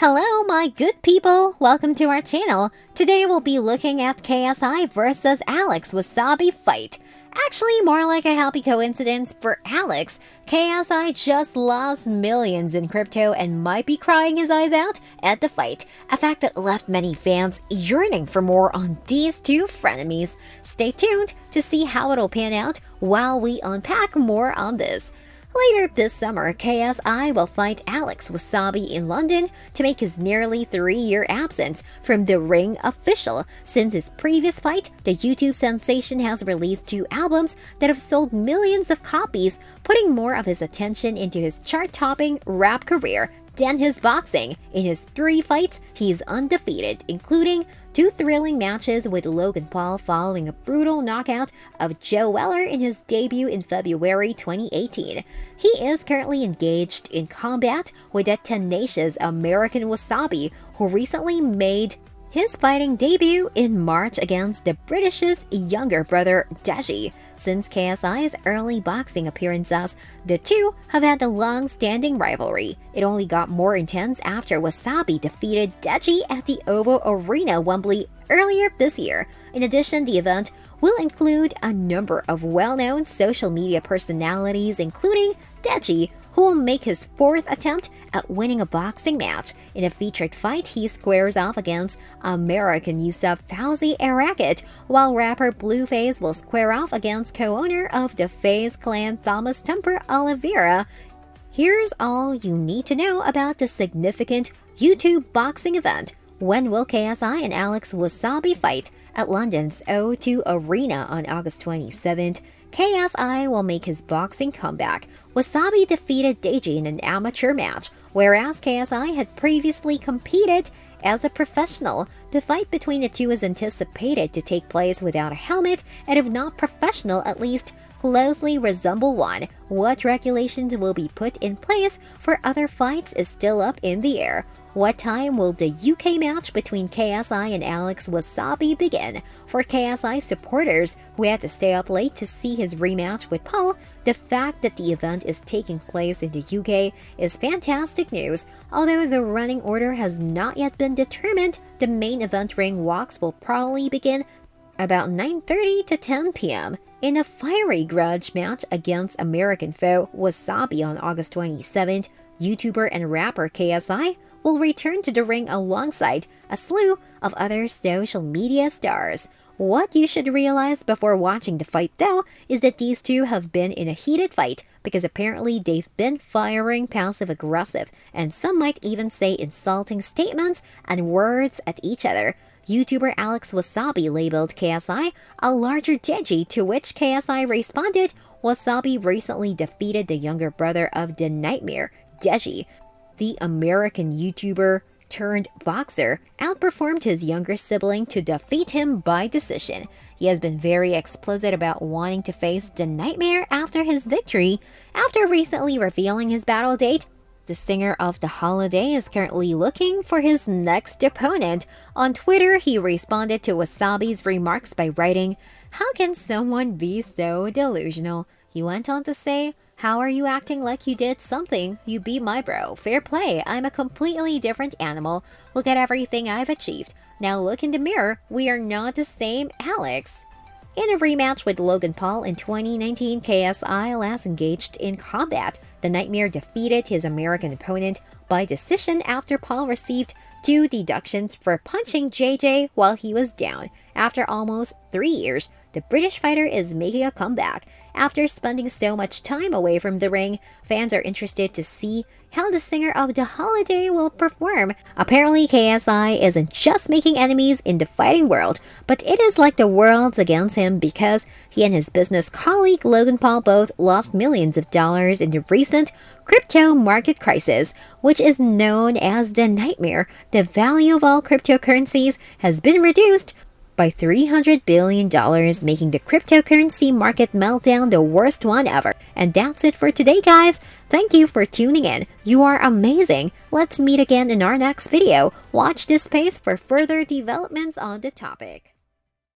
Hello, my good people! Welcome to our channel. Today we'll be looking at KSI versus Alex Wassabi fight. Actually, more like a happy coincidence for Alex. KSI just lost millions in crypto and might be crying his eyes out at the fight, a fact that left many fans yearning for more on these two frenemies. Stay tuned to see how it'll pan out while we unpack more on this. Later this summer, KSI will fight Alex Wassabi in London to make his nearly 3-year absence from the ring official. Since his previous fight, the YouTube sensation has released 2 albums that have sold millions of copies, putting more of his attention into his chart-topping rap career than his boxing. In his 3 fights, he's undefeated, including 2 thrilling matches with Logan Paul following a brutal knockout of Joe Weller in his debut in February 2018. He is currently engaged in combat with a tenacious American Wassabi who recently made his fighting debut in March against the British's younger brother Deji. Since KSI's early boxing appearances, the two have had a long-standing rivalry. It only got more intense after Wassabi defeated Deji at the Oval Arena, Wembley, earlier this year. In addition, the event will include a number of well-known social media personalities, including Deji, who will make his 4th attempt at winning a boxing match. In a featured fight, he squares off against American Yusuf Fauzi Arakat, while rapper Blueface will square off against co-owner of the FaZe clan Thomas Temper Oliveira. Here's all you need to know about the significant YouTube boxing event. When will KSI and Alex Wassabi fight? At London's O2 Arena on August 27th, KSI will make his boxing comeback. Wassabi defeated Deji in an amateur match, whereas KSI had previously competed as a professional. The fight between the two is anticipated to take place without a helmet, and if not professional, at least closely resemble one. What regulations will be put in place for other fights is still up in the air. What time will the UK match between KSI and Alex Wassabi begin? For KSI supporters who had to stay up late to see his rematch with Paul, the fact that the event is taking place in the UK is fantastic news. Although the running order has not yet been determined, the main event ring walks will probably begin about 9:30 to 10 p.m. In a fiery grudge match against American foe Wassabi on August 27th, YouTuber and rapper KSI will return to the ring alongside a slew of other social media stars. What you should realize before watching the fight, though, is that these two have been in a heated fight because apparently they've been firing passive-aggressive, and some might even say insulting statements and words at each other. YouTuber Alex Wassabi labeled KSI a larger Deji, to which KSI responded, "Wassabi recently defeated the younger brother of the Nightmare, Deji." The American YouTuber turned boxer outperformed his younger sibling to defeat him by decision. He has been very explicit about wanting to face the Nightmare after his victory. After recently revealing his battle date, the singer of The Holiday is currently looking for his next opponent. On Twitter, he responded to Wasabi's remarks by writing, "How can someone be so delusional?" He went on to say, "How are you acting like you did something? You beat my bro. Fair play. I'm a completely different animal. Look at everything I've achieved. Now look in the mirror. We are not the same Alex." In a rematch with Logan Paul in 2019, KSI last engaged in combat. The Nightmare defeated his American opponent by decision after Paul received 2 deductions for punching JJ while he was down. After almost 3 years, the British fighter is making a comeback. After spending so much time away from the ring, fans are interested to see how the singer of The Holiday will perform. Apparently, KSI isn't just making enemies in the fighting world, but it is like the world's against him because he and his business colleague Logan Paul both lost millions of dollars in the recent crypto market crisis, which is known as the Nightmare. The value of all cryptocurrencies has been reduced by $300 billion, making the cryptocurrency market meltdown the worst one ever. And that's it for today, guys. Thank you for tuning in. You are amazing. Let's meet again in our next video. Watch this space for further developments on the topic.